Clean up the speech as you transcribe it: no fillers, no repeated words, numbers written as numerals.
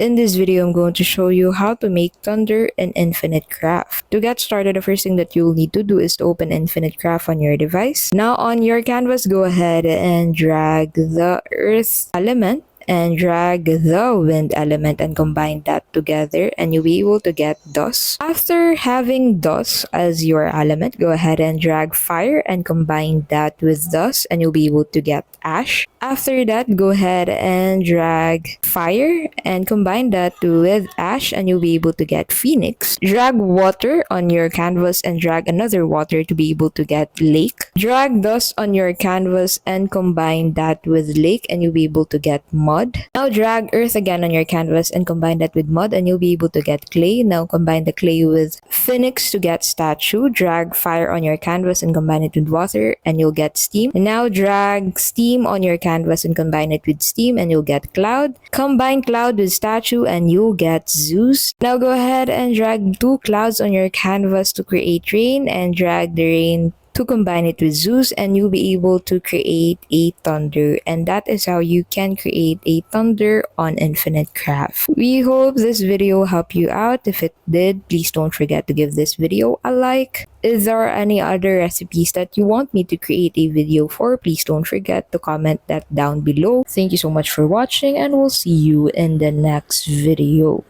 In this video, I'm going to show you how to make Thunder in Infinite Craft. To get started, the first thing that you'll need to do is to open Infinite Craft on your device. Now on your canvas, go ahead and drag the earth element and drag the wind element and combine that together, and you'll be able to get dust. After having dust as your element, go ahead and drag fire and combine that with dust, and you'll be able to get ash. After that, go ahead and drag fire and combine that with ash, and you'll be able to get phoenix. Drag water on your canvas and drag another water to be able to get lake. Drag dust on your canvas and combine that with lake, and you'll be able to get mud. Now drag earth again on your canvas and combine that with mud, and you'll be able to get clay. Now combine the clay with phoenix to get statue. Drag fire on your canvas and combine it with water, and you'll get steam. And now drag steam on your canvas and combine it with steam, and you'll get cloud. Combine cloud with statue, and you'll get Zeus. Now go ahead and drag two clouds on your canvas to create rain, and drag the rain to combine it with Zeus, and you'll be able to create a thunder. And that is how you can create a thunder on Infinite Craft. We hope this video helped you out. If it did, please don't forget to give this video a like. If there are any other recipes that you want me to create a video for, please don't forget to comment that down below. Thank you so much for watching, and we'll see you in the next video.